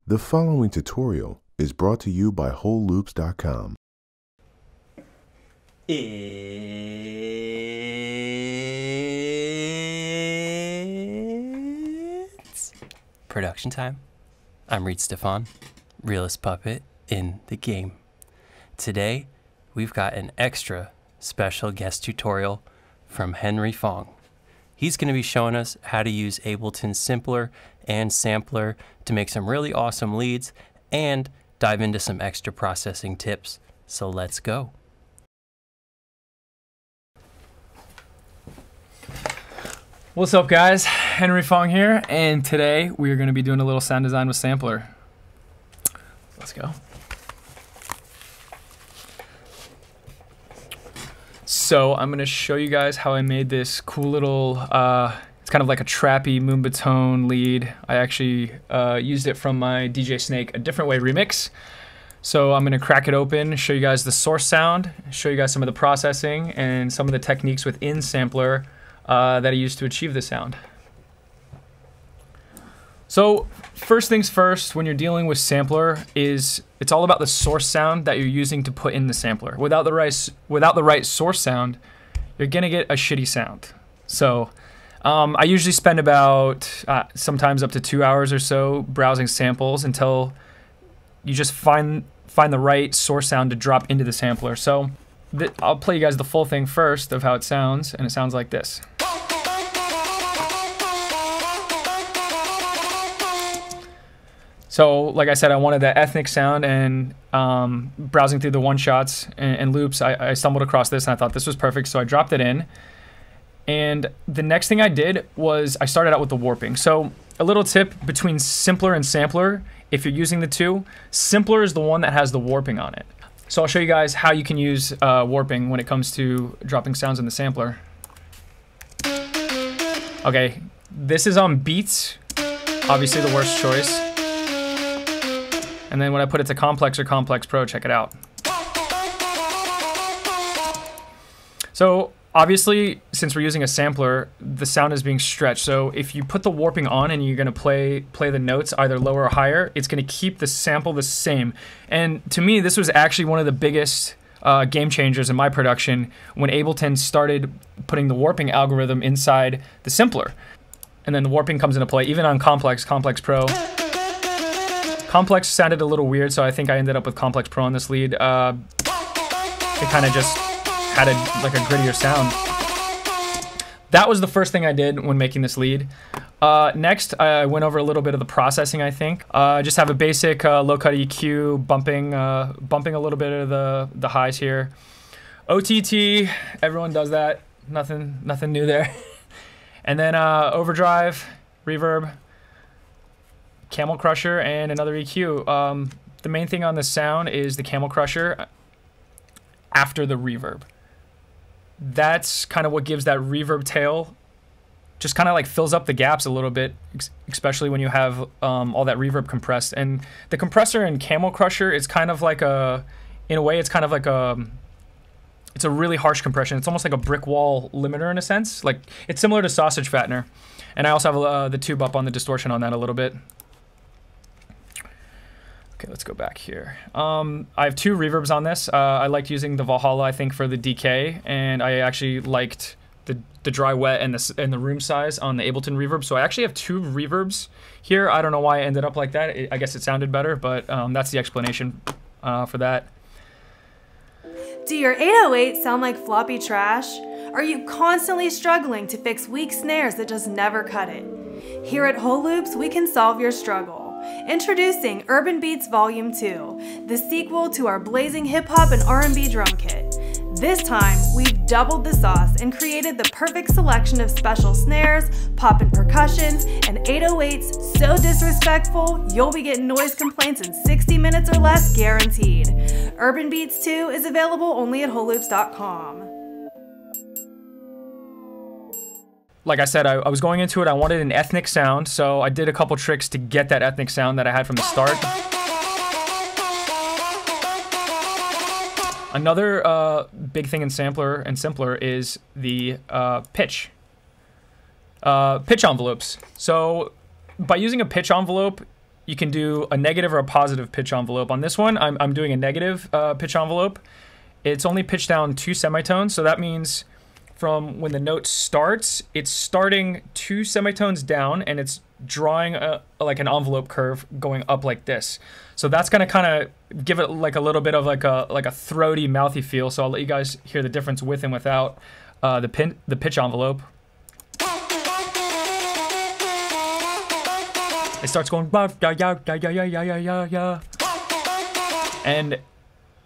The following tutorial is brought to you by WholeLoops.com. It's production time. I'm Reid Stefan, realist puppet in the game. Today, we've got an extra special guest tutorial from Henry Fong. He's going to be showing us how to use Ableton Simpler and Sampler to make some really awesome leads and dive into some extra processing tips. So let's go. What's up, guys? Henry Fong here, and today we are going to be doing a little sound design with Sampler. Let's go. So I'm going to show you guys how I made this cool little, it's kind of like a trappy Moonbatone lead. I actually used it from my DJ Snake A Different Way remix. So I'm going to crack it open, show you guys the source sound, show you guys some of the processing and some of the techniques within Sampler that I used to achieve this sound. So first things first, when you're dealing with Sampler, it's all about the source sound that you're using to put in the sampler. Without the right source sound, you're gonna get a shitty sound. So I usually spend about sometimes up to 2 hours or so browsing samples until you just find the right source sound to drop into the sampler. So I'll play you guys the full thing first of how it sounds, and it sounds like this. So, like I said, I wanted that ethnic sound, and browsing through the one-shots and loops, I stumbled across this, and I thought this was perfect, so I dropped it in. And the next thing I did was I started out with the warping. So, a little tip between Simpler and Sampler, if you're using the two, Simpler is the one that has the warping on it. So I'll show you guys how you can use warping when it comes to dropping sounds in the sampler. Okay, this is on BEETS, obviously the worst choice. And then when I put it to Complex or Complex Pro, check it out. So obviously, since we're using a sampler, the sound is being stretched. So if you put the warping on and you're gonna play the notes either lower or higher, it's gonna keep the sample the same. And to me, this was actually one of the biggest game changers in my production when Ableton started putting the warping algorithm inside the Simpler. And then the warping comes into play, even on Complex Pro. Complex sounded a little weird, so I think I ended up with Complex Pro on this lead. It kind of just had like a grittier sound. That was the first thing I did when making this lead. Next, I went over a little bit of the processing, I think. Just have a basic low-cut EQ, bumping a little bit of the highs here. OTT, everyone does that. Nothing new there. And then overdrive, reverb, Camel Crusher, and another EQ. The main thing on the sound is the Camel Crusher after the reverb. That's kind of what gives that reverb tail, just kind of like fills up the gaps a little bit, especially when you have all that reverb compressed. And the compressor in Camel Crusher is kind of like in a way, it's kind of like it's a really harsh compression. It's almost like a brick wall limiter in a sense. Like, it's similar to Sausage Fattener. And I also have the tube up on the distortion on that a little bit. Okay, let's go back here. I have two reverbs on this. I liked using the Valhalla, I think, for the decay, and I actually liked the dry wet and the room size on the Ableton reverb. So I actually have two reverbs here. I don't know why I ended up like that. I guess it sounded better, but that's the explanation for that. Do your 808s sound like floppy trash? Are you constantly struggling to fix weak snares that just never cut it? Here at Whole Loops, we can solve your struggle. Introducing Urban Beats Volume 2, the sequel to our blazing hip-hop and R&B drum kit. This time, we've doubled the sauce and created the perfect selection of special snares, pop-in percussions, and 808s so disrespectful, you'll be getting noise complaints in 60 minutes or less guaranteed. Urban Beats 2 is available only at WholeLoops.com. Like I said, I was going into it, I wanted an ethnic sound, so I did a couple tricks to get that ethnic sound that I had from the start. Another big thing in Sampler and Simpler is the pitch envelopes. So by using a pitch envelope, you can do a negative or a positive pitch envelope. On this one, I'm doing a negative pitch envelope. It's only pitched down 2 semitones, so that means from when the note starts, it's starting 2 semitones down, and it's drawing like an envelope curve going up like this. So that's gonna kind of give it like a little bit of like a throaty, mouthy feel. So I'll let you guys hear the difference with and without the pitch envelope. It starts going and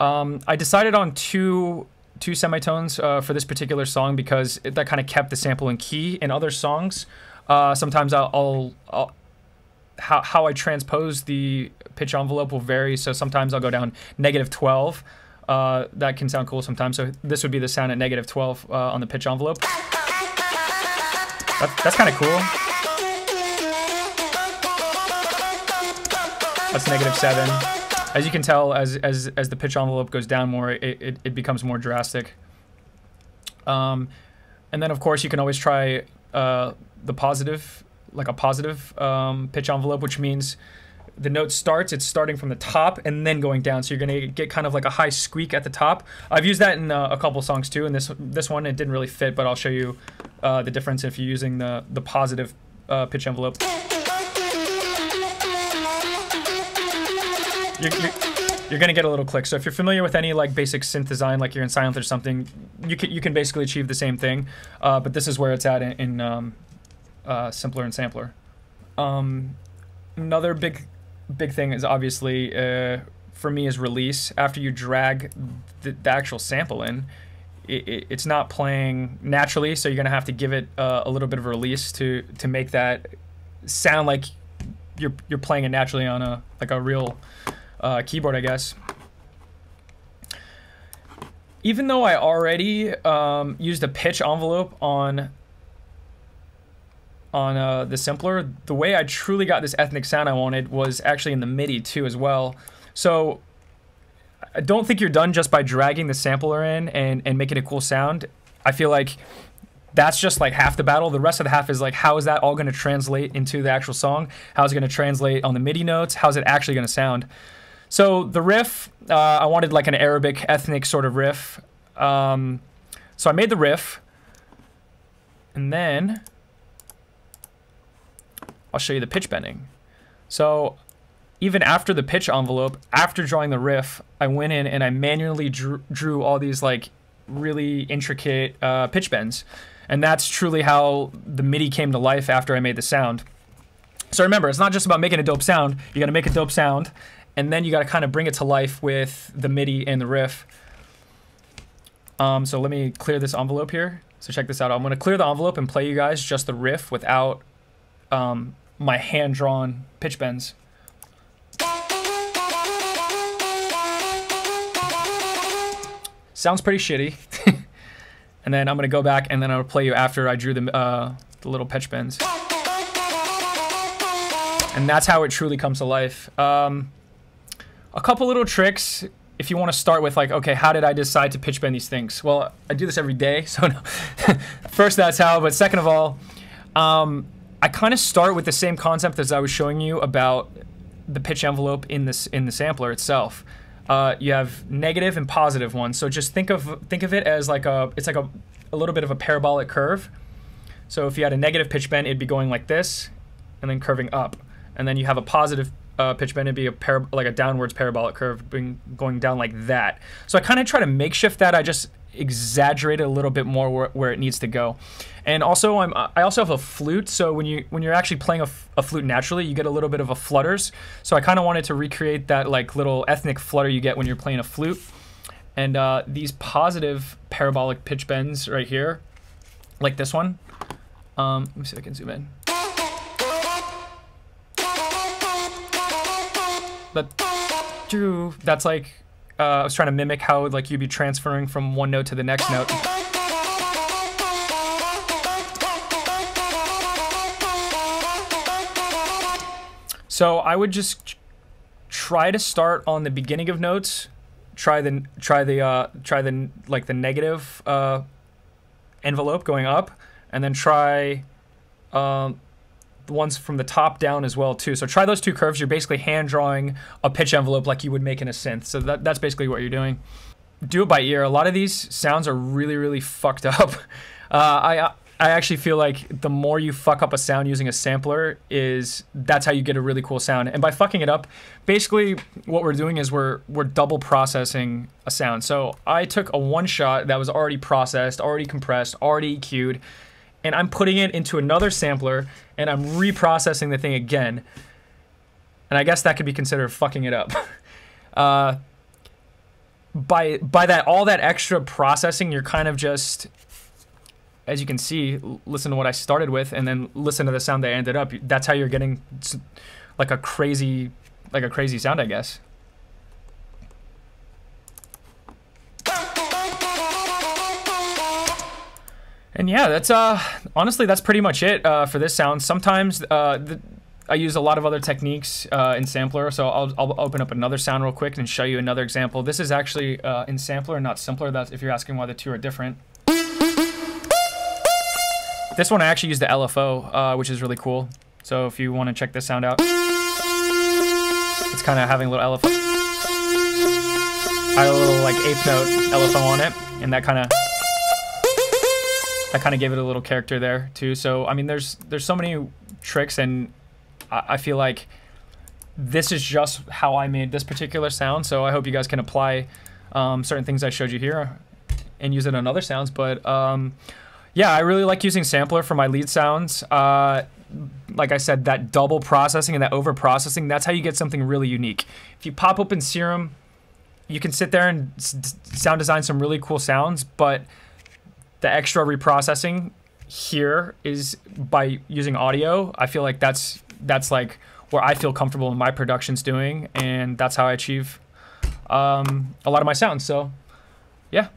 I decided on two semitones for this particular song because that kind of kept the sample in key. In other songs, sometimes how I transpose the pitch envelope will vary. So sometimes I'll go down -12. That can sound cool sometimes. So this would be the sound at -12 on the pitch envelope. That's kind of cool. That's -7. As you can tell, as the pitch envelope goes down more, it becomes more drastic. And then of course you can always try the positive, like a positive pitch envelope, which means the note starts, it's starting from the top and then going down. So you're gonna get kind of like a high squeak at the top. I've used that in a couple songs too, and this one it didn't really fit, but I'll show you the difference if you're using the positive pitch envelope. You're gonna get a little click. So if you're familiar with any like basic synth design, like you're in Silent or something, you can basically achieve the same thing. But this is where it's at in Simpler and Sampler. Another big thing is obviously for me is release. After you drag the actual sample in, it's not playing naturally, so you're gonna have to give it a little bit of a release to make that sound like you're playing it naturally on a real keyboard, I guess. Even though I already used a pitch envelope on the Simpler, the way I truly got this ethnic sound I wanted was actually in the MIDI too as well. So I don't think you're done just by dragging the sampler in and making a cool sound. I feel like that's just like half the battle. The rest of the half is like, how is that all going to translate into the actual song? How is it going to translate on the MIDI notes? How's it actually going to sound? So the riff, I wanted like an Arabic ethnic sort of riff. So I made the riff, and then I'll show you the pitch bending. So even after the pitch envelope, after drawing the riff, I went in and I manually drew all these like really intricate pitch bends. And that's truly how the MIDI came to life after I made the sound. So remember, it's not just about making a dope sound. You gotta make a dope sound, and then you gotta kind of bring it to life with the MIDI and the riff. So let me clear this envelope here. So check this out. I'm gonna clear the envelope and play you guys just the riff without my hand-drawn pitch bends. Sounds pretty shitty. And then I'm gonna go back and then I'll play you after I drew the little pitch bends. And that's how it truly comes to life. A couple little tricks if you want to start with, like, okay, how did I decide to pitch bend these things? Well, I do this every day, so no. First, that's how, but second of all, I kind of start with the same concept as I was showing you about the pitch envelope in the sampler itself. You have negative and positive ones, so just think of it as like it's like a little bit of a parabolic curve. So if you had a negative pitch bend, it'd be going like this, and then curving up. And then you have a positive pitch bend, it'd be like a downwards parabolic curve going down like that. So I kind of try to makeshift that. I just exaggerate it a little bit more where it needs to go. And also I also have a flute, so when you're actually playing a flute naturally, you get a little bit of a flutters. So I kind of wanted to recreate that like little ethnic flutter you get when you're playing a flute. And these positive parabolic pitch bends right here, like this one. Let me see if I can zoom in. That's like I was trying to mimic how like you'd be transferring from one note to the next note. So I would just try to start on the beginning of notes, try the like the negative envelope going up, and then try the the ones from the top down as well too. So try those two curves. You're basically hand drawing a pitch envelope like you would make in a synth. So that's basically what you're doing. Do it by ear. A lot of these sounds are really, really fucked up. I actually feel like the more you fuck up a sound using a sampler that's how you get a really cool sound. And by fucking it up, basically what we're doing is we're double processing a sound. So I took a one shot that was already processed, already compressed, already EQ'd, and I'm putting it into another sampler and I'm reprocessing the thing again. And I guess that could be considered fucking it up. By that, all that extra processing, you're kind of just, as you can see, listen to what I started with and then listen to the sound that I ended up. That's how you're getting like a crazy sound, I guess. And yeah, that's honestly, that's pretty much it for this sound. Sometimes I use a lot of other techniques in sampler, so I'll open up another sound real quick and show you another example. This is actually in sampler, not simpler. That's if you're asking why the two are different. This one I actually use the LFO, which is really cool. So if you want to check this sound out, it's kind of having a little LFO. I had a little like eighth note LFO on it, and that kind of gave it a little character there too. So I mean, there's so many tricks, and I feel like this is just how I made this particular sound. So I hope you guys can apply certain things I showed you here and use it on other sounds. But yeah, I really like using sampler for my lead sounds. Like I said, that double processing and that over processing, that's how you get something really unique. If you pop open Serum, you can sit there and sound design some really cool sounds, but the extra reprocessing here is by using audio. I feel like that's like where I feel comfortable in my productions doing, and that's how I achieve a lot of my sounds. So yeah.